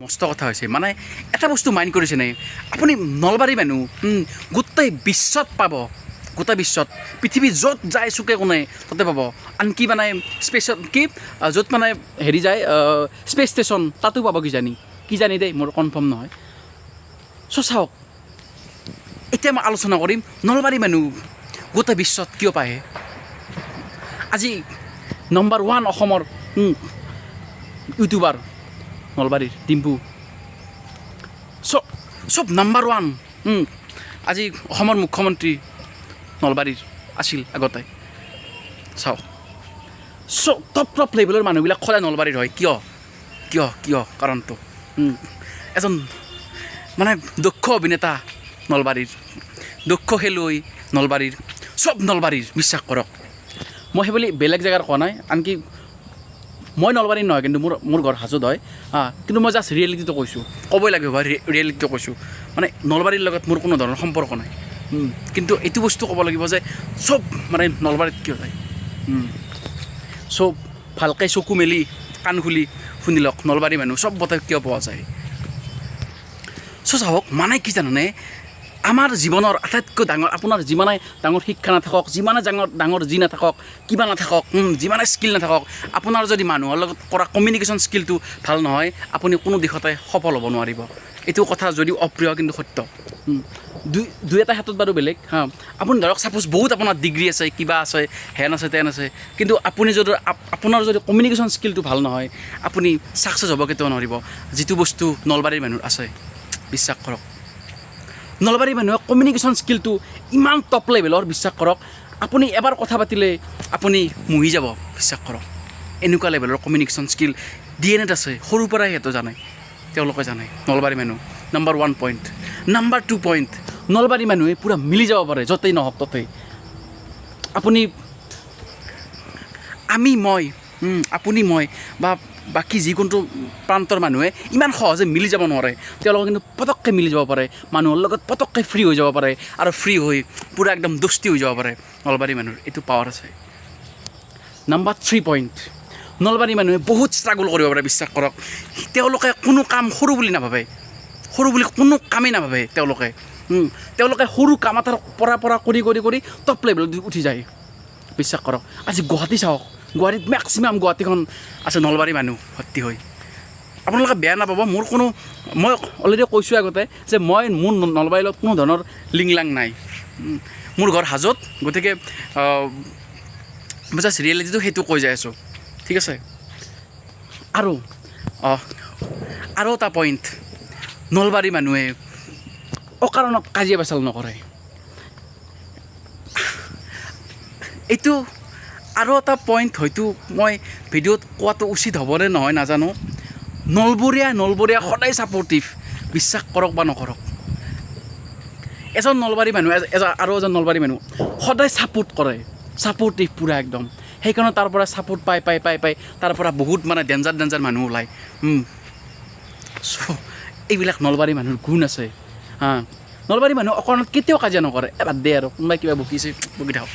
মস্ত কথা হৈছে মানে এটা বস্তু মাইণ্ড কৰিছেনে আপুনি নলবাৰী মানুহ গোটেই বিশ্বত পাব গোটেই বিশ্বত পৃথিৱী য'ত যায় চুকে কোণে তাতে পাব আনকি মানে স্পেচত কি য'ত মানে হেৰি যায় স্পেচ ষ্টেচন তাতো পাব কিজানি দেই মোৰ কনফাৰ্ম নহয় চ' চাওক এতিয়া মই আলোচনা কৰিম নলবাৰী মানুহ গোটেই বিশ্বত কিয় পায় আজি নম্বৰ 1 অসমৰ ইউটিউবাৰ নলবাৰীৰ ডিম্পু চব নম্বৰ 1 আজি অসমৰ মুখ্যমন্ত্ৰী নলবাৰীৰ আছিল আগতে চাওক টপ লেভেলৰ মানুহবিলাক সদায় নলবাৰীৰ হয় কিয় কাৰণটো এজন মানে দক্ষ অভিনেতা নলবাৰীৰ দক্ষ খেলুৱৈ নলবাৰীৰ চব নলবাৰীৰ বিশ্বাস কৰক মই সেইবুলি বেলেগ জেগাৰ কোৱা নাই আনকি মই নলবাৰীৰ নহয় কিন্তু মোৰ ঘৰ হাজোত হয় কিন্তু মই জাষ্ট ৰিয়েলিটিটো কৈছোঁ ক'বই লাগিব ৰিয়েলিটিটো কৈছোঁ মানে নলবাৰীৰ লগত মোৰ কোনো ধৰণৰ সম্পৰ্ক নাই কিন্তু এইটো বস্তু ক'ব লাগিব যে চব মানে নলবাৰীত কিয় যায় চব ভালকৈ চকু মেলি কাণ খুলি শুনি লওক নলবাৰী মানুহ চবতে কিয় পোৱা যায় চ' চাওক মানে কি জানানে আমাৰ জীৱনৰ আটাইতকৈ ডাঙৰ আপোনাৰ যিমানে ডাঙৰ শিক্ষা নাথাকক যিমানে ডাঙৰ যি নাথাকক কিবা নাথাকক যিমানে স্কিল নাথাকক আপোনাৰ যদি মানুহৰ লগত কৰা কমিউনিকেশ্যন স্কিলটো ভাল নহয় আপুনি কোনো দিশতে সফল হ'ব নোৱাৰিব এইটো কথা যদিও অপ্ৰিয় কিন্তু সত্য দুই এটা ক্ষেত্ৰত বাৰু বেলেগ আপুনি ধৰক ছাপ'জ বহুত আপোনাৰ ডিগ্ৰী আছে কিবা আছে হেন আছে তেন আছে কিন্তু আপুনি যদি আপোনাৰ যদি কমিউনিকেশ্যন স্কিলটো ভাল নহয় আপুনি ছাকচেছ হ'ব কেতিয়াও নোৱাৰিব যিটো বস্তু নলবাৰীৰ মানুহৰ আছে বিশ্বাস কৰক নলবাৰী মানুহে কমিউনিকেশ্যন স্কিলটো ইমান টপ লেভেলৰ বিশ্বাস কৰক আপুনি এবাৰ কথা পাতিলে আপুনি মুহি যাব বিশ্বাস কৰক এনেকুৱা লেভেলৰ কমিউনিকেশ্যন স্কিল ডিএনএত আছে সৰুৰ পৰাই সিহঁতে জানে তেওঁলোকে জানে নলবাৰী মানুহ number 1 point number 2 point Nalbari মানুহে পূৰা মিলি যাব পাৰে য'তেই নহওক ত'তেই আপুনি আপুনি মই বা বাকী যিকোনো প্ৰান্তৰ মানুহে ইমান সহজে মিলি যাব নোৱাৰে তেওঁলোকে কিন্তু পটককৈ মিলি যাব পাৰে মানুহৰ লগত পটককৈ ফ্ৰী হৈ যাব পাৰে আৰু ফ্ৰী হৈ পূৰা একদম দোস্তি হৈ যাব পাৰে নলবাৰী মানুহৰ এইটো পাৱাৰ আছে নম্বৰ 3 পইণ্ট নলবাৰী মানুহে বহুত ষ্ট্ৰাগল কৰিব পাৰে বিশ্বাস কৰক তেওঁলোকে কোনো কাম সৰু বুলি নাভাবে সৰু বুলি কোনো কামেই নাভাবে তেওঁলোকে সৰু কাম এটাৰ পৰা কৰি টপ লেভেলত উঠি যায় বিশ্বাস কৰক আজি গুৱাহাটী চাওক গুৱাহাটীত মেক্সিমাম গুৱাহাটীখন আছে নলবাৰী মানুহ ভৰ্তি হৈ আপোনালোকে বেয়া নাপাব মই অলৰেডি কৈছোঁ আগতে যে মোৰ নলবাৰীৰ লগত কোনো ধৰণৰ লিংলাং নাই মোৰ ঘৰ হাজোত গতিকে মই জাষ্ট ৰিয়েলিটিটো সেইটো কৈ যাই আছোঁ ঠিক আছে আৰু এটা পইণ্ট নলবাৰী মানুহে অকাৰণত কাজিয়া পেচাল নকৰে এইটো আৰু এটা পইণ্ট হয়তো মই ভিডিঅ'ত কোৱাটো উচিত হ'বনে নহয় নাজানো নলবৰীয়া সদায় ছাপৰ্টিভ বিশ্বাস কৰক বা নকৰক এজন নলবাৰী মানুহ আৰু এজন নলবাৰী মানুহ সদায় ছাপৰ্ট কৰে ছাপৰ্টিভ পূৰা একদম সেইকাৰণে তাৰ পৰা ছাপৰ্ট পাই তাৰ পৰা বহুত মানে ডেঞ্জাৰ মানুহ ওলায় চ' এইবিলাক নলবাৰী মানুহৰ গুণ আছে নলবাৰী মানুহ অকণত কেতিয়াও কাজিয়া নকৰে বাদ দে আৰু কোনোবাই কিবা বকি থাকক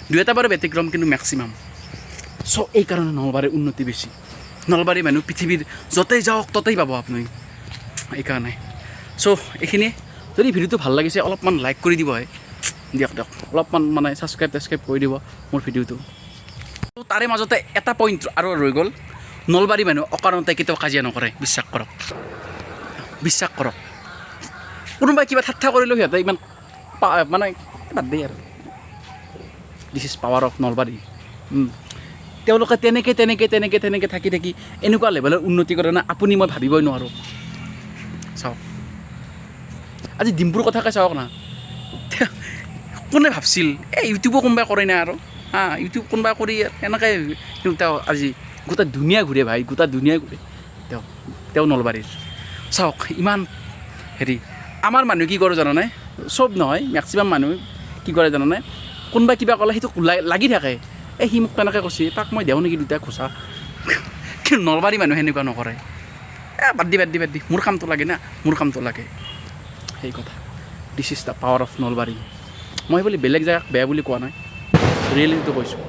দুই এটা বাৰু ব্যতিক্ৰম কিন্তু মেক্সিমাম চ' এইকাৰণে নলবাৰীৰ উন্নতি বেছি নলবাৰী মানুহ পৃথিৱীৰ য'তেই যাওক ত'তেই পাব আপুনি এইকাৰণে চ' এইখিনিয়ে যদি ভিডিঅ'টো ভাল লাগিছে অলপমান লাইক কৰি দিব দিয়ক অলপমান মানে ছাবস্ক্ৰাইব কৰি দিব মোৰ ভিডিঅ'টো তাৰে মাজতে এটা পইণ্ট আৰু ৰৈ গ'ল নলবাৰী মানুহ অকাৰণতে কেতিয়াও কাজিয়া নকৰে বিশ্বাস কৰক কোনোবাই কিবা ঠাট্টা কৰিলেও সিহঁতে ইমান মানে বাদ দেই আৰু this is power of Nalbari তেওঁলোকে তেনেকৈ থাকি এনেকুৱা লেভেলৰ উন্নতি কৰে না আপুনি মই ভাবিবই নোৱাৰোঁ চাওক আজি ডিম্পুৰ কথাকে চাওক না কোনে ভাবছিল ইউটিউবো কোনোবাই কৰে না আৰু ইউটিউব কোনোবাই কৰি এনেকৈ তেওঁ আজি গোটেই দুনিয়া ঘূৰে ভাই তেওঁ নলবাৰীৰ চাওক ইমান হেৰি আমাৰ মানুহ কি কৰে জানানে চব নহয় মেক্সিমাম মানুহ কি কৰে জানানে কোনোবাই কিবা ক'লে সেইটো লাগি থাকে সি মোক তেনেকৈ কৈছে তাক মই দেওঁ নেকি দুটা খোচা কিন্তু নলবাৰী মানুহে সেনেকুৱা নকৰে বাদ দি মোৰ কামটো লাগে সেই কথা this is the power of Nalbari মই বুলি বেলেগ জেগাক বেয়া বুলি কোৱা নাই ৰিয়েলিটিটো কৈছোঁ